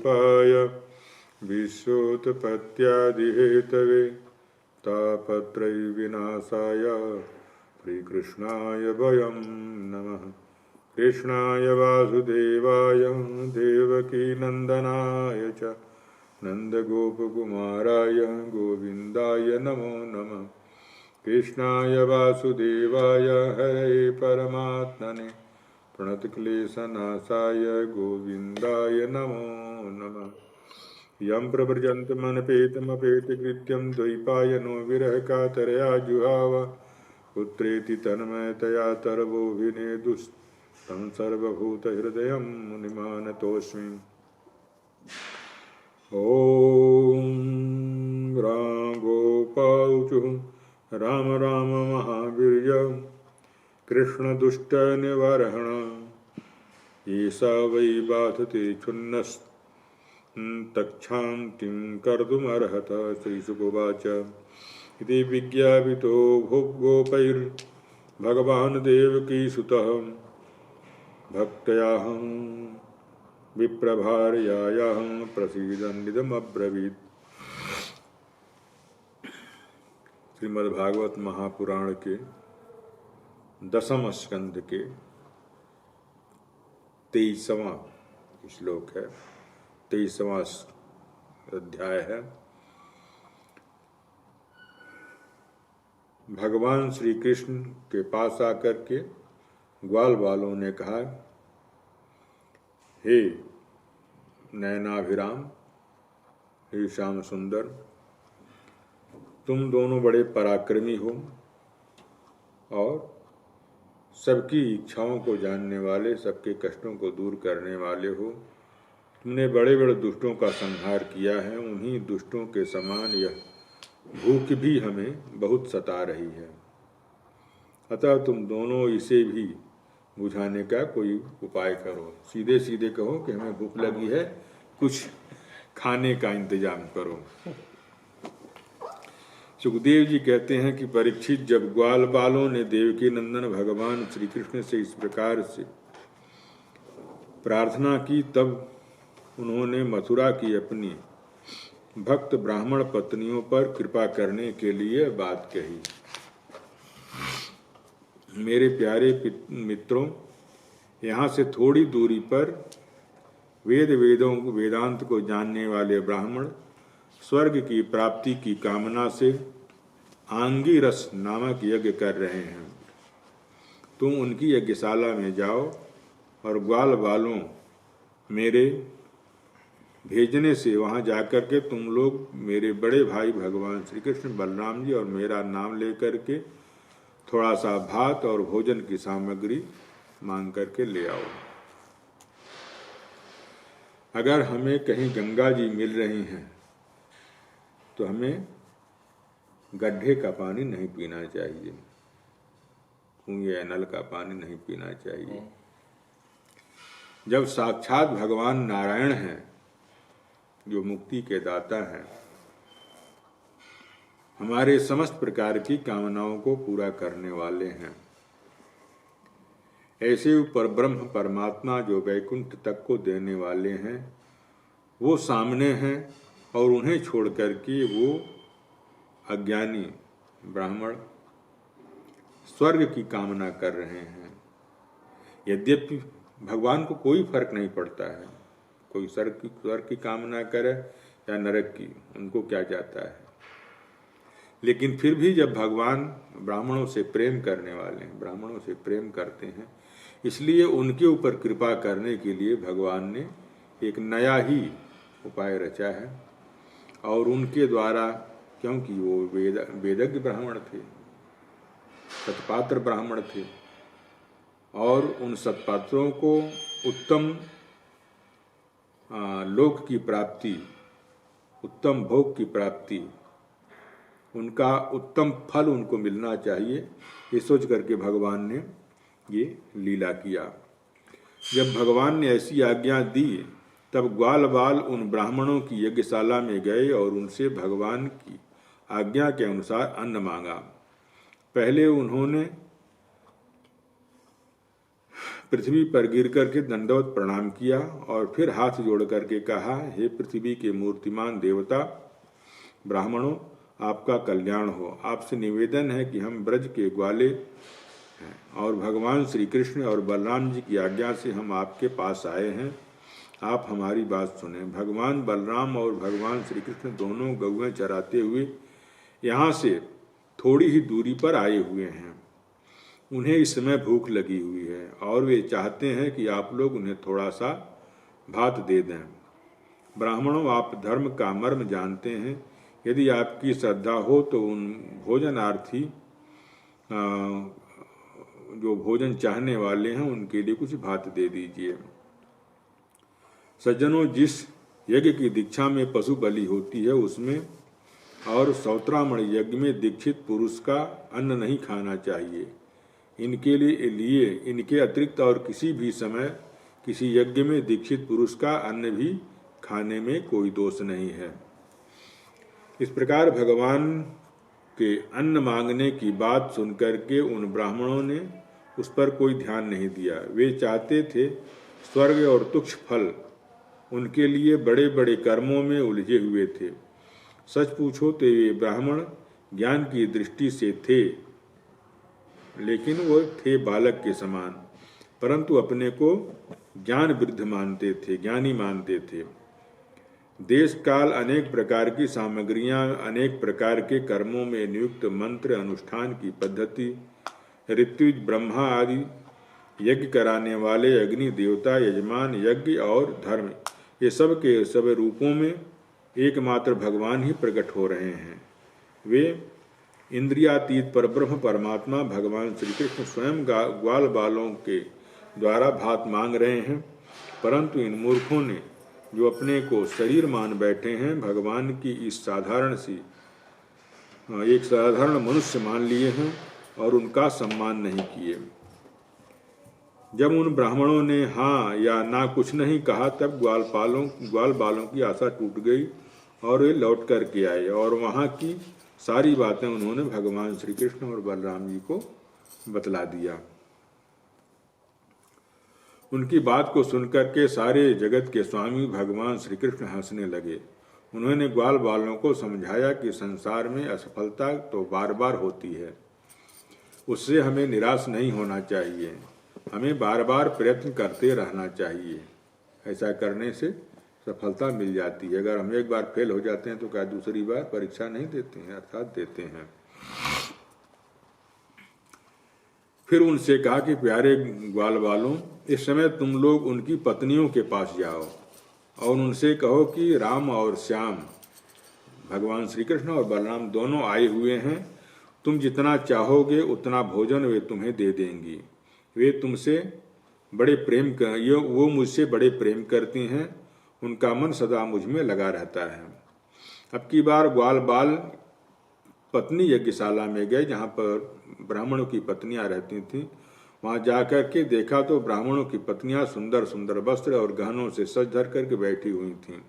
रूपाय विश्वोत्पत्त्यादिहेतवे तापत्रयविनाशाय श्रीकृष्णाय वयं नमः। कृष्णाय वासुदेवाय देवकीनन्दनाय च नन्दगोपकुमाराय गोविन्दाय नमो नमः। कृष्णाय वासुदेवाय हरे परमात्मने प्रणतक्लेशनाशाय गोविन्दाय नमो नमः। यं प्रव्रजन्तमनपेतमपेतकृत्यं द्वैपायनो विरहकातरया जुहाव पुत्रेति तन्मयतया तरवोऽभिनेदुस्तं सर्वभूतहृदयं मुनिमानतोऽस्मि। ॐ गोपावचुः राम राम महावीर्य कृष्णदुष्टनिवारण एषा वै बाधते क्षुन्नस्तक्षान्तिं कर्तुमर्हत। श्रीशुकोवाच इति विज्ञापितो गोपैर्भगवान् देवकीसुतः भक्त्याहं विप्रभार्यायाः प्रसीदन्निदमब्रवीत्। श्रीमद्भागवत महापुराण के 10वें स्कंद के 23वां श्लोक है, 23वां अध्याय है। भगवान श्री कृष्ण के पास आकर के ग्वाल बालों ने कहा, हे नयनाभिराम, हे श्याम सुंदर, तुम दोनों बड़े पराक्रमी हो और सबकी इच्छाओं को जानने वाले, सबके कष्टों को दूर करने वाले हो। तुमने बड़े बड़े दुष्टों का संहार किया है। उन्हीं दुष्टों के समान यह भूख भी हमें बहुत सता रही है। अतः तुम दोनों इसे भी बुझाने का कोई उपाय करो। सीधे सीधे कहो कि हमें भूख लगी है, कुछ खाने का इंतजाम करो। सुखदेव जी कहते हैं कि परीक्षित, जब ग्वाल बालों ने देवकी नंदन भगवान श्री कृष्ण से इस प्रकार से प्रार्थना की, तब उन्होंने मथुरा की अपनी भक्त ब्राह्मण पत्नियों पर कृपा करने के लिए बात कही। मेरे प्यारे मित्रों, यहाँ से थोड़ी दूरी पर वेदांत को जानने वाले ब्राह्मण स्वर्ग की प्राप्ति की कामना से आंगिरस नामक यज्ञ कर रहे हैं। तुम उनकी यज्ञशाला में जाओ और ग्वाल बालों मेरे भेजने से वहां जाकर के तुम लोग मेरे बड़े भाई भगवान श्री कृष्ण बलराम जी और मेरा नाम लेकर के थोड़ा सा भात और भोजन की सामग्री मांग करके ले आओ। अगर हमें कहीं गंगा जी मिल रही हैं तो हमें गड्ढे का पानी नहीं पीना चाहिए, कुएं या नल का पानी नहीं पीना चाहिए। जब साक्षात भगवान नारायण हैं, जो मुक्ति के दाता हैं, हमारे समस्त प्रकार की कामनाओं को पूरा करने वाले हैं, ऐसे ऊपर ब्रह्म परमात्मा जो वैकुंठ तक को देने वाले हैं, वो सामने हैं और उन्हें छोड़ करके वो अज्ञानी ब्राह्मण स्वर्ग की कामना कर रहे हैं। यद्यपि भगवान को कोई फर्क नहीं पड़ता है, कोई स्वर्ग की कामना करे या नरक की, उनको क्या जाता है। लेकिन फिर भी जब भगवान ब्राह्मणों से प्रेम करने वाले हैं, ब्राह्मणों से प्रेम करते हैं, इसलिए उनके ऊपर कृपा करने के लिए भगवान ने एक नया ही उपाय रचा है। और उनके द्वारा, क्योंकि वो वेदज्ञ ब्राह्मण थे, सत्पात्र ब्राह्मण थे, और उन सत्पात्रों को उत्तम लोक की प्राप्ति, उत्तम भोग की प्राप्ति, उनका उत्तम फल उनको मिलना चाहिए, ये सोच करके भगवान ने ये लीला किया। जब भगवान ने ऐसी आज्ञा दी, तब ग्वाल बाल उन ब्राह्मणों की यज्ञशाला में गए और उनसे भगवान की आज्ञा के अनुसार अन्न मांगा। पहले उन्होंने पृथ्वी पर गिर करके दंडवत प्रणाम किया और फिर हाथ जोड़ करके कहा, हे पृथ्वी के मूर्तिमान देवता ब्राह्मणों, आपका कल्याण हो। आपसे निवेदन है कि हम ब्रज के ग्वाले हैं और भगवान श्री कृष्ण और बलराम जी की आज्ञा से हम आपके पास आए हैं। आप हमारी बात सुने। भगवान बलराम और भगवान श्री कृष्ण दोनों गौएं चराते हुए यहाँ से थोड़ी ही दूरी पर आए हुए हैं। उन्हें इस समय भूख लगी हुई है और वे चाहते हैं कि आप लोग उन्हें थोड़ा सा भात दे दें। ब्राह्मणों, आप धर्म का मर्म जानते हैं। यदि आपकी श्रद्धा हो तो उन भोजनार्थी जो भोजन चाहने वाले हैं उनके लिए कुछ भात दे दीजिए। सज्जनों, जिस यज्ञ की दीक्षा में पशु बलि होती है उसमें और सौत्रामण यज्ञ में दीक्षित पुरुष का अन्न नहीं खाना चाहिए। इनके लिए इनके अतिरिक्त और किसी भी समय किसी यज्ञ में दीक्षित पुरुष का अन्न भी खाने में कोई दोष नहीं है। इस प्रकार भगवान के अन्न मांगने की बात सुनकर के उन ब्राह्मणों ने उस पर कोई ध्यान नहीं दिया। वे चाहते थे स्वर्ग और तुच्छ फल। उनके लिए बड़े बड़े कर्मों में उलझे हुए थे। सच पूछो तो वे ब्राह्मण ज्ञान की दृष्टि से थे, लेकिन वो थे बालक के समान, परंतु अपने को ज्ञान वृद्ध मानते थे, ज्ञानी मानते थे। देश काल, अनेक प्रकार की सामग्रियां, अनेक प्रकार के कर्मों में नियुक्त मंत्र, अनुष्ठान की पद्धति, ऋत्विज, ब्रह्मा आदि, यज्ञ कराने वाले, अग्नि देवता, यजमान, यज्ञ और धर्म, ये सब के सब रूपों में एकमात्र भगवान ही प्रकट हो रहे हैं। वे इंद्रियातीत परब्रह्म परमात्मा भगवान श्री कृष्ण स्वयं ग्वाल बालों के द्वारा भात मांग रहे हैं, परंतु इन मूर्खों ने जो अपने को शरीर मान बैठे हैं, भगवान की इस एक साधारण मनुष्य मान लिए हैं और उनका सम्मान नहीं किए। जब उन ब्राह्मणों ने हाँ या ना कुछ नहीं कहा, तब ग्वाल बालों की आशा टूट गई और वे लौट कर के आए और वहाँ की सारी बातें उन्होंने भगवान श्री कृष्ण और बलराम जी को बतला दिया। उनकी बात को सुनकर के सारे जगत के स्वामी भगवान श्री कृष्ण हंसने लगे। उन्होंने ग्वाल बालों को समझाया कि संसार में असफलता तो बार बार होती है, उससे हमें निराश नहीं होना चाहिए, हमें बार बार प्रयत्न करते रहना चाहिए। ऐसा करने से सफलता मिल जाती है। अगर हम एक बार फेल हो जाते हैं तो क्या दूसरी बार परीक्षा नहीं देते हैं, अर्थात देते हैं। फिर उनसे कहा कि प्यारे ग्वाल बालों, इस समय तुम लोग उनकी पत्नियों के पास जाओ और उनसे कहो कि राम और श्याम, भगवान श्री कृष्ण और बलराम दोनों आए हुए हैं। तुम जितना चाहोगे उतना भोजन वे तुम्हें दे देंगी। वे तुमसे बड़े वो मुझसे बड़े प्रेम करती हैं। उनका मन सदा मुझ में लगा रहता है। अब की बार ग्वाल बाल पत्नी यज्ञशाला में गए, जहाँ पर ब्राह्मणों की पत्नियां रहती थीं। वहाँ जाकर के देखा तो ब्राह्मणों की पत्नियां सुंदर सुंदर वस्त्र और गहनों से सज धर करके बैठी हुई थीं।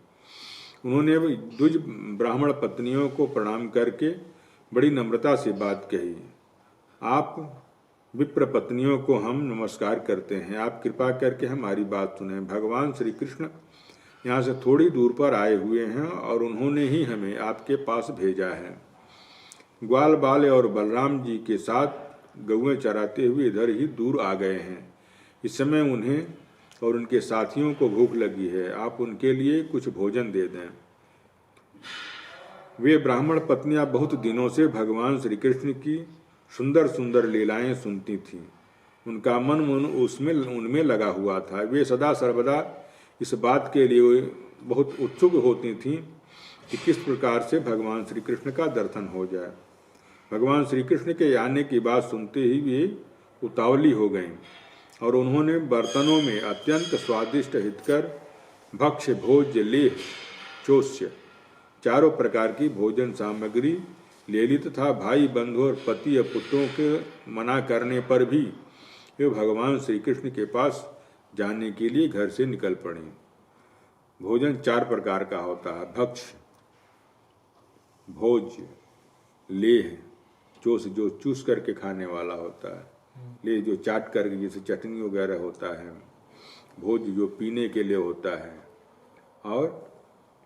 उन्होंने द्विज ब्राह्मण पत्नियों को प्रणाम करके बड़ी नम्रता से बात कही। आप विप्र पत्नियों को हम नमस्कार करते हैं, आप कृपा करके हमारी बात सुने। भगवान श्री कृष्ण यहाँ से थोड़ी दूर पर आए हुए हैं और उन्होंने ही हमें आपके पास भेजा है। ग्वाल बाल और बलराम जी के साथ गौएं चराते हुए इधर ही दूर आ गए हैं। इस समय उन्हें और उनके साथियों को भूख लगी है, आप उनके लिए कुछ भोजन दे दें। वे ब्राह्मण पत्नियां बहुत दिनों से भगवान श्री कृष्ण की सुंदर सुंदर लीलाएं सुनती थीं। उनका मन उनमें लगा हुआ था। वे सदा सर्वदा इस बात के लिए बहुत उत्सुक होती थीं कि किस प्रकार से भगवान श्री कृष्ण का दर्शन हो जाए। भगवान श्री कृष्ण के आने की बात सुनते ही वे उतावली हो गईं और उन्होंने बर्तनों में अत्यंत स्वादिष्ट हितकर भक्ष्य, भोज्य, लेह, चोष्य चारों प्रकार की भोजन सामग्री ले ली तथा भाई बंधु और पति और पुत्रों के मना करने पर भी वे भगवान श्री कृष्ण के पास जाने के लिए घर से निकल पड़ी। भोजन 4 प्रकार का होता है, भक्ष्य, भोज्य, लेह, चोष जो चूस करके खाने वाला होता है, ले जो चाट करके, जैसे चटनी वगैरह होता है, भोज जो पीने के लिए होता है, और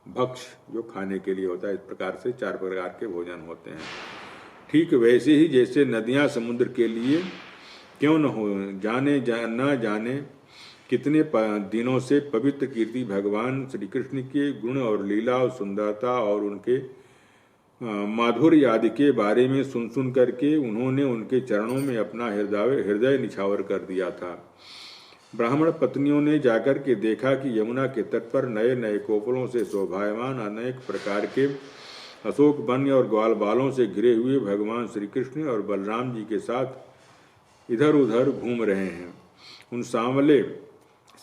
भक्ष जो खाने के लिए होता है। इस प्रकार से 4 प्रकार के भोजन होते हैं। ठीक वैसे ही जैसे नदियाँ समुद्र के लिए क्यों न हो, न जाने कितने दिनों से पवित्र कीर्ति भगवान श्री कृष्ण के गुण और लीला और सुंदरता और उनके माधुर्य आदि के बारे में सुन सुन करके उन्होंने उनके चरणों में अपना हृदय निछावर कर दिया था। ब्राह्मण पत्नियों ने जाकर के देखा कि यमुना के तट पर नए नए कोपलों से शोभायमान अनेक प्रकार के अशोक वन्य और ग्वाल बालों से घिरे हुए भगवान श्री कृष्ण और बलराम जी के साथ इधर उधर घूम रहे हैं। उन सांवले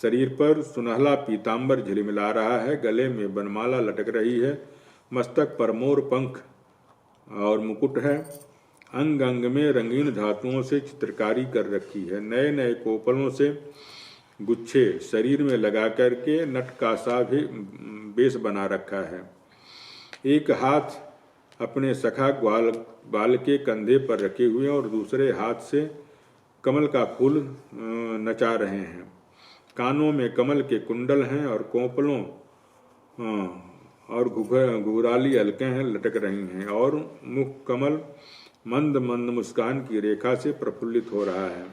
शरीर पर सुनहला पीतांबर झिलमिला रहा है, गले में बनमाला लटक रही है, मस्तक पर मोर पंख और मुकुट है, अंग अंग में रंगीन धातुओं से चित्रकारी कर रखी है, नए नए कोपलों से गुच्छे शरीर में लगा करके नट का सा भी बेस बना रखा है। एक हाथ अपने सखा बाल के कंधे पर रखे हुए और दूसरे हाथ से कमल का फूल नचा रहे हैं। कानों में कमल के कुंडल हैं और कोपलों और घुघराली अलकें लटक रही हैं और मुख कमल मंद मंद मुस्कान की रेखा से प्रफुल्लित हो रहा है।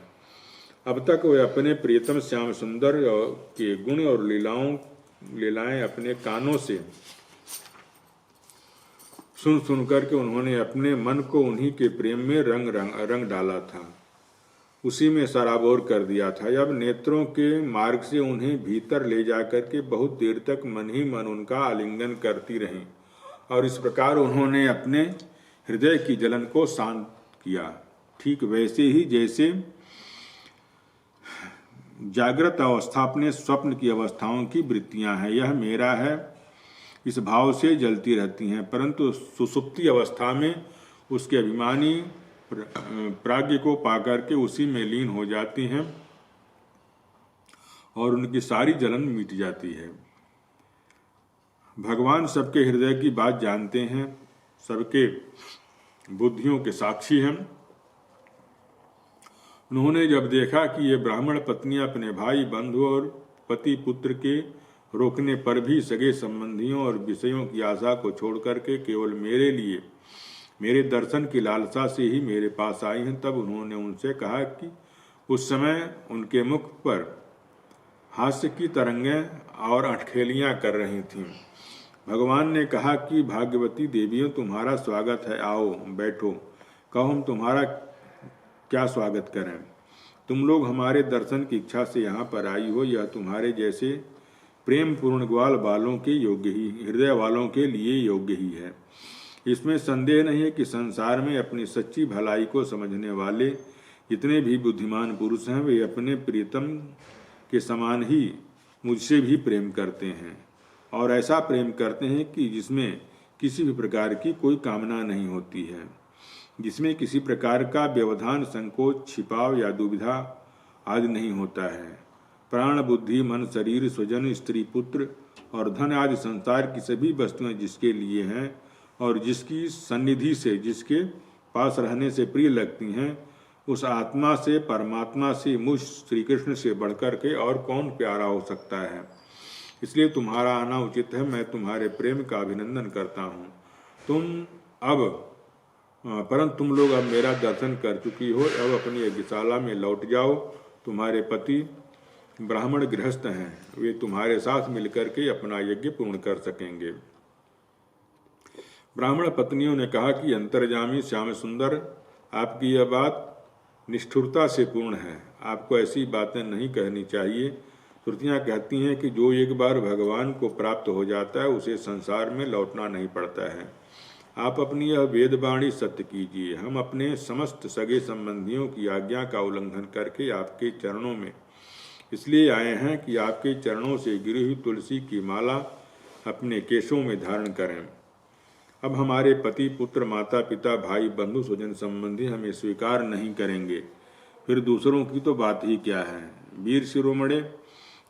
अब तक वे अपने प्रियतम श्याम सुंदर के गुण और लीलाएं अपने कानों से सुन सुन करके उन्होंने अपने मन को उन्हीं के प्रेम में रंग डाला था, उसी में सराबोर कर दिया था। अब नेत्रों के मार्ग से उन्हें भीतर ले जाकर के बहुत देर तक मन ही मन उनका आलिंगन करती रहीं और इस प्रकार उन्होंने अपने हृदय की जलन को शांत किया। ठीक वैसे ही जैसे जागृत अवस्था अपने स्वप्न की अवस्थाओं की वृत्तियां हैं, यह मेरा है, इस भाव से जलती रहती हैं, परंतु सुसुप्ति अवस्था में उसके अभिमानी प्राज्ञ को पाकर के उसी में लीन हो जाती हैं और उनकी सारी जलन मिट जाती है। भगवान सबके हृदय की बात जानते हैं, सबके बुद्धियों के साक्षी हैं। उन्होंने जब देखा कि ये ब्राह्मण पत्नियां अपने भाई बंधु और पति पुत्र के रोकने पर भी सगे संबंधियों और विषयों की आशा को छोड़ करके केवल मेरे लिए, मेरे दर्शन की लालसा से ही मेरे पास आई हैं, तब उन्होंने उनसे कहा कि उस समय उनके मुख पर हास्य की तरंगें और अटखेलियां कर रही थीं। भगवान ने कहा कि भाग्यवती देवियों, तुम्हारा स्वागत है, आओ बैठो, कहो हम तुम्हारा क्या स्वागत करें। तुम लोग हमारे दर्शन की इच्छा से यहाँ पर आई हो, यह तुम्हारे जैसे प्रेम पूर्ण ग्वाल बालों के योग्य ही, हृदय वालों के लिए योग्य ही है। इसमें संदेह नहीं है कि संसार में अपनी सच्ची भलाई को समझने वाले जितने भी बुद्धिमान पुरुष हैं, वे अपने प्रियतम के समान ही मुझसे भी प्रेम करते हैं और ऐसा प्रेम करते हैं कि जिसमें किसी भी प्रकार की कोई कामना नहीं होती है, जिसमें किसी प्रकार का व्यवधान, संकोच, छिपाव या दुविधा आदि नहीं होता है। प्राण, बुद्धि, मन, शरीर, स्वजन, स्त्री, पुत्र और धन आदि संसार की सभी वस्तुएं जिसके लिए हैं और जिसकी सन्निधि से, जिसके पास रहने से प्रिय लगती हैं, उस आत्मा से, परमात्मा से, मुझ श्री कृष्ण से बढ़कर के और कौन प्यारा हो सकता है। इसलिए तुम्हारा आना उचित है। मैं तुम्हारे प्रेम का अभिनंदन करता हूँ। परंतु तुम लोग अब मेरा दर्शन कर चुकी हो, अब अपनी यज्ञशाला में लौट जाओ। तुम्हारे पति ब्राह्मण गृहस्थ हैं, वे तुम्हारे साथ मिलकर के अपना यज्ञ पूर्ण कर सकेंगे। ब्राह्मण पत्नियों ने कहा कि अंतर्यामी श्याम सुंदर, आपकी यह बात निष्ठुरता से पूर्ण है। आपको ऐसी बातें नहीं कहनी चाहिए। श्रुतियाँ कहती हैं कि जो एक बार भगवान को प्राप्त हो जाता है उसे संसार में लौटना नहीं पड़ता है। आप अपनी यह वेदवाणी सत्य कीजिए। हम अपने समस्त सगे संबंधियों की आज्ञा का उल्लंघन करके आपके चरणों में इसलिए आए हैं कि आपके चरणों से गिरी हुई तुलसी की माला अपने केशों में धारण करें। अब हमारे पति, पुत्र, माता पिता, भाई, बंधु, स्वजन संबंधी हमें स्वीकार नहीं करेंगे, फिर दूसरों की तो बात ही क्या है। वीर शिरोमणे,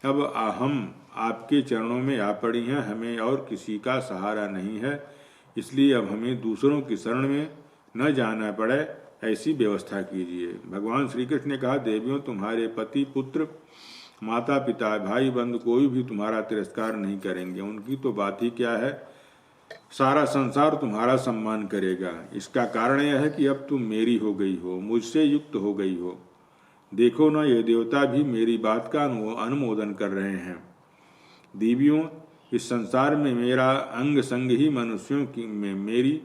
अब हम आपके चरणों में आ पड़ी हैं, हमें और किसी का सहारा नहीं है, इसलिए अब हमें दूसरों की शरण में न जाना पड़े, ऐसी व्यवस्था कीजिए। भगवान श्री कृष्ण ने कहा, देवियों, तुम्हारे पति, पुत्र, माता पिता, भाई बंधु कोई भी तुम्हारा तिरस्कार नहीं करेंगे। उनकी तो बात ही क्या है, सारा संसार तुम्हारा सम्मान करेगा। इसका कारण यह है कि अब तुम मेरी हो गई हो, मुझसे युक्त हो गई हो। देखो ना, ये देवता भी मेरी बात का अनुमोदन कर रहे हैं। देवियों, इस संसार में मेरा अंग संग ही मनुष्यों की में मेरी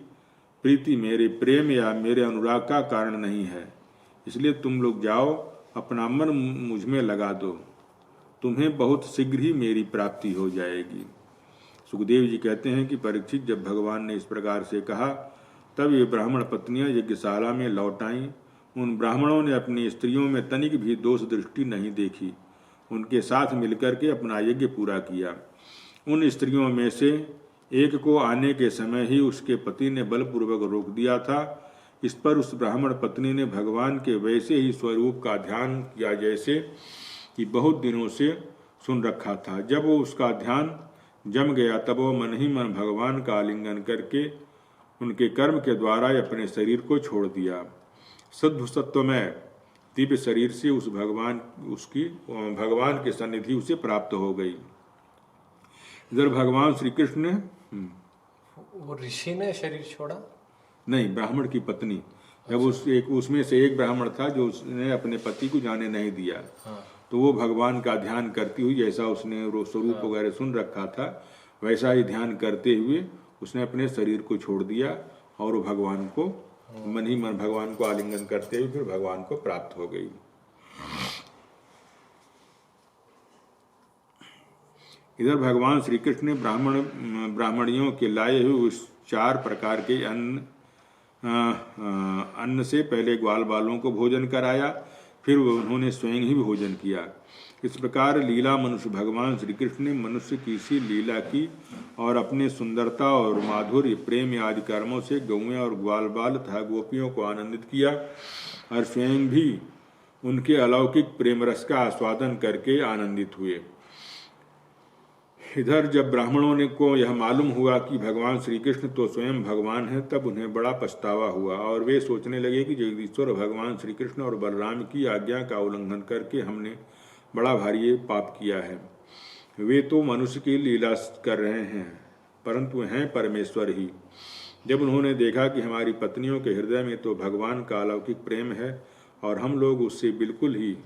प्रीति, मेरे प्रेम या मेरे अनुराग का कारण नहीं है। इसलिए तुम लोग जाओ, अपना मन मुझ में लगा दो, तुम्हें बहुत शीघ्र ही मेरी प्राप्ति हो जाएगी। सुखदेव जी कहते हैं कि परीक्षित, जब भगवान ने इस प्रकार से कहा, तब ये ब्राह्मण पत्नियां यज्ञशाला में लौट आईं। उन ब्राह्मणों ने अपनी स्त्रियों में तनिक भी दोष दृष्टि नहीं देखी, उनके साथ मिलकर के अपना यज्ञ पूरा किया। उन स्त्रियों में से एक को आने के समय ही उसके पति ने बलपूर्वक रोक दिया था। इस पर उस ब्राह्मण पत्नी ने भगवान के वैसे ही स्वरूप का ध्यान किया जैसे कि बहुत दिनों से सुन रखा था। जब वो उसका ध्यान जम गया, तब वो मन ही मन भगवान का आलिंगन करके उनके कर्म के द्वारा अपने शरीर को छोड़ दिया। शुद्ध सत्वमय दिव्य शरीर से उस भगवान की सन्निधि उसे प्राप्त हो गई। इधर भगवान श्री कृष्ण ने वो ऋषि ने शरीर छोड़ा? नहीं, ब्राह्मण की पत्नी। जब उसमें से एक ब्राह्मण था जो उसने अपने पति को जाने नहीं दिया। हाँ। तो वो भगवान का ध्यान करती हुई, जैसा उसने स्वरूप वगैरह सुन रखा था, वैसा ही ध्यान करते हुए उसने अपने शरीर को छोड़ दिया और वो भगवान को मन ही मन भगवान को आलिंगन करते हुए फिर भगवान को प्राप्त हो गई। इधर भगवान श्री कृष्ण ने ब्राह्मणियों के लाए हुए उस 4 प्रकार के अन्न से पहले ग्वाल बालों को भोजन कराया, फिर उन्होंने स्वयं ही भोजन किया। इस प्रकार लीला मनुष्य भगवान श्री कृष्ण ने मनुष्य की सी लीला की और अपने सुंदरता और माधुर्य, प्रेम आदि कर्मों से गौएं और ग्वाल बाल तथा गोपियों को आनंदित किया और स्वयं भी उनके अलौकिक प्रेम रस का आस्वादन करके आनंदित हुए। इधर जब ब्राह्मणों को यह मालूम हुआ कि भगवान श्री कृष्ण तो स्वयं भगवान हैं, तब उन्हें बड़ा पछतावा हुआ और वे सोचने लगे कि जगदीश्वर भगवान श्री कृष्ण और बलराम की आज्ञा का उल्लंघन करके हमने बड़ा भारी पाप किया है। वे तो मनुष्य की लीला कर रहे हैं, परंतु हैं परमेश्वर ही। जब उन्होंने देखा कि हमारी पत्नियों के हृदय में तो भगवान का अलौकिक प्रेम है और हम लोग उससे बिल्कुल ही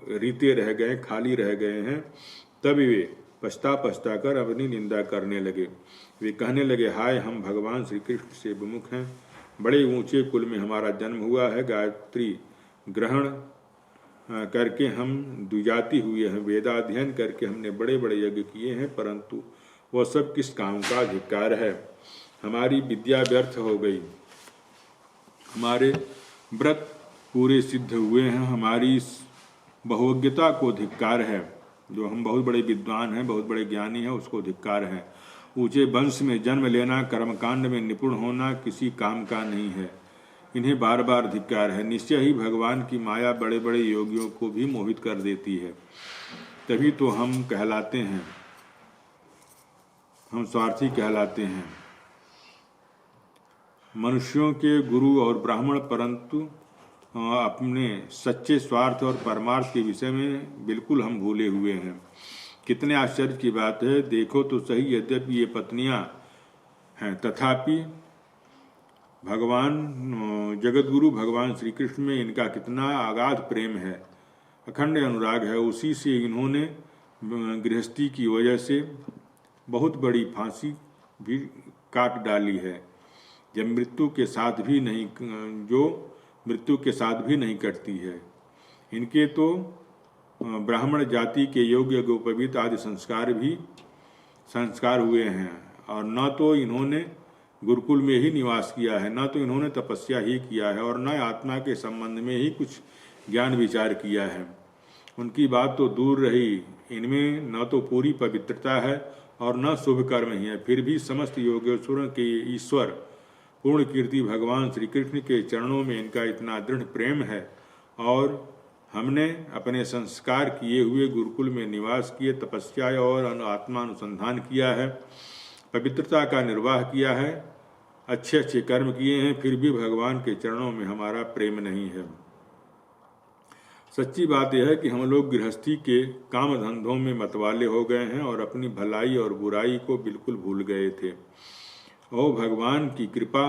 रीते रह गए, खाली रह गए हैं, तब वे पछता कर अपनी निंदा करने लगे। वे कहने लगे, हाय, हम भगवान श्री कृष्ण से विमुख हैं। बड़े ऊंचे कुल में हमारा जन्म हुआ है, गायत्री ग्रहण करके हम द्विजाति हुए हैं, वेदाध्ययन करके हमने बड़े बड़े यज्ञ किए हैं, परंतु वह सब किस काम का धिक्कार है। हमारी विद्या व्यर्थ हो गई, हमारे व्रत पूरे सिद्ध हुए हैं, हमारी बहुज्ञता को धिक्कार है। जो हम बहुत बड़े विद्वान हैं, बहुत बड़े ज्ञानी हैं, उसको धिक्कार है। ऊंचे वंश में जन्म लेना, कर्मकांड में निपुण होना किसी काम का नहीं है, इन्हें बार बार धिक्कार है। निश्चय ही भगवान की माया बड़े बड़े योगियों को भी मोहित कर देती है, तभी तो हम कहलाते हैं, हम स्वार्थी कहलाते हैं, मनुष्यों के गुरु और ब्राह्मण, परंतु अपने सच्चे स्वार्थ और परमार्थ के विषय में बिल्कुल हम भूले हुए हैं। कितने आश्चर्य की बात है, देखो तो सही, यद्यपि ये पत्नियां हैं, तथापि भगवान जगतगुरु भगवान श्री कृष्ण में इनका कितना अगाध प्रेम है, अखंड अनुराग है। उसी से इन्होंने गृहस्थी की वजह से बहुत बड़ी फांसी भी काट डाली है, जब मृत्यु के साथ भी नहीं, जो मृत्यु के साथ भी नहीं कटती है। इनके तो ब्राह्मण जाति के योग्य गोपवीत आदि संस्कार हुए हैं, और न तो इन्होंने गुरुकुल में ही निवास किया है, न तो इन्होंने तपस्या ही किया है, और न आत्मा के संबंध में ही कुछ ज्ञान विचार किया है। उनकी बात तो दूर रही, इनमें न तो पूरी पवित्रता है और न शुभ कर्म ही है। फिर भी समस्त योगेश्वरों के ईश्वर पूर्ण कीर्ति भगवान श्री कृष्ण के चरणों में इनका इतना दृढ़ प्रेम है, और हमने अपने संस्कार किए हुए गुरुकुल में निवास किए, तपस्या और आत्मानुसंधान किया है, पवित्रता का निर्वाह किया है, अच्छे अच्छे कर्म किए हैं, फिर भी भगवान के चरणों में हमारा प्रेम नहीं है। सच्ची बात यह है कि हम लोग गृहस्थी के काम धंधों में मतवाले हो गए हैं और अपनी भलाई और बुराई को बिल्कुल भूल गए थे। और भगवान की कृपा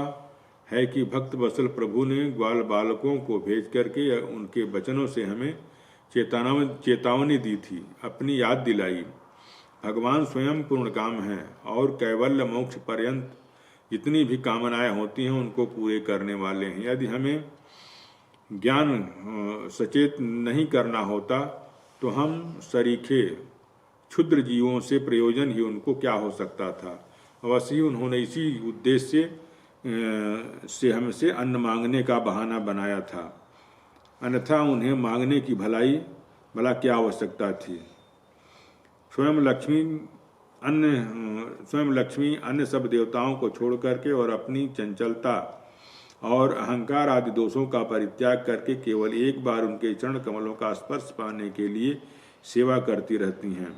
है कि भक्त वत्सल प्रभु ने ग्वाल बालकों को भेज करके उनके वचनों से हमें चेतावनी दी थी, अपनी याद दिलाई। भगवान स्वयं पूर्ण काम है और कैवल्य मोक्ष पर्यंत जितनी भी कामनाएं होती हैं उनको पूरे करने वाले हैं। यदि हमें ज्ञान सचेत नहीं करना होता तो हम सरीखे क्षुद्र जीवों से प्रयोजन ही उनको क्या हो सकता था। अवश्य ही उन्होंने इसी उद्देश्य से हमसे अन्न मांगने का बहाना बनाया था, अन्यथा उन्हें मांगने की भला क्या आवश्यकता थी। स्वयं लक्ष्मी अन्य सब देवताओं को छोड़ करके और अपनी चंचलता और अहंकार आदि दोषों का परित्याग करके केवल एक बार उनके चरण कमलों का स्पर्श पाने के लिए सेवा करती रहती हैं।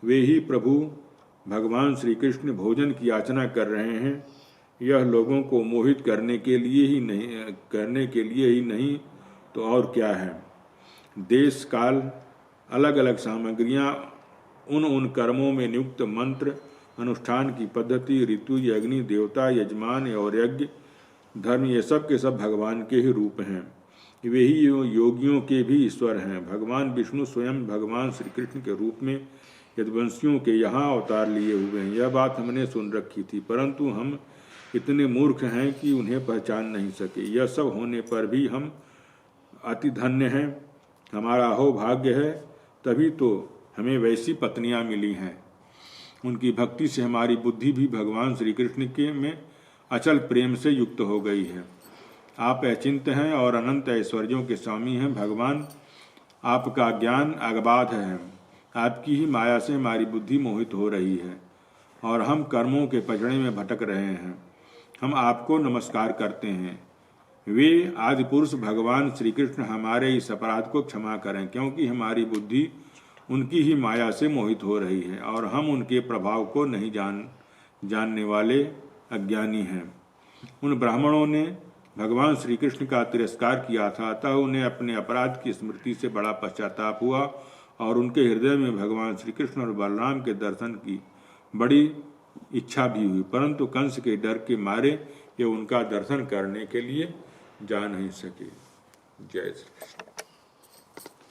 वे ही प्रभु भगवान श्री कृष्ण भोजन की याचना कर रहे हैं। यह लोगों को मोहित करने के लिए ही नहीं तो और क्या है। देश काल अलग अलग सामग्रियां, उन कर्मों में नियुक्त मंत्र, अनुष्ठान की पद्धति, ऋतु, अग्नि, देवता, यजमान और यज्ञ, धर्म, ये सब के सब भगवान के ही रूप हैं। वे ही योगियों के भी ईश्वर हैं। भगवान विष्णु स्वयं भगवान श्री कृष्ण के रूप में यदुवंशियों के यहाँ अवतार लिए हुए हैं। यह बात हमने सुन रखी थी, परंतु हम इतने मूर्ख हैं कि उन्हें पहचान नहीं सके। यह सब होने पर भी हम अति धन्य हैं, हमारा अहोभाग्य है, तभी तो हमें वैसी पत्नियां मिली हैं। उनकी भक्ति से हमारी बुद्धि भी भगवान श्री कृष्ण के में अचल प्रेम से युक्त हो गई है। आप अचिंत्य हैं और अनंत ऐश्वर्यों के स्वामी हैं। भगवान, आपका ज्ञान अगाध है। आपकी ही माया से हमारी बुद्धि मोहित हो रही है और हम कर्मों के पचड़े में भटक रहे हैं। हम आपको नमस्कार करते हैं। वे आदि पुरुष भगवान श्री कृष्ण हमारे इस अपराध को क्षमा करें, क्योंकि हमारी बुद्धि उनकी ही माया से मोहित हो रही है और हम उनके प्रभाव को नहीं जानने वाले अज्ञानी हैं। उन ब्राह्मणों ने भगवान श्री कृष्ण का तिरस्कार किया था, अतः उन्हें अपने अपराध की स्मृति से बड़ा पश्चाताप हुआ और उनके हृदय में भगवान श्री कृष्ण और बलराम के दर्शन की बड़ी इच्छा भी हुई, परंतु कंस के डर के मारे ये उनका दर्शन करने के लिए जा नहीं सके। जय श्री कृष्ण।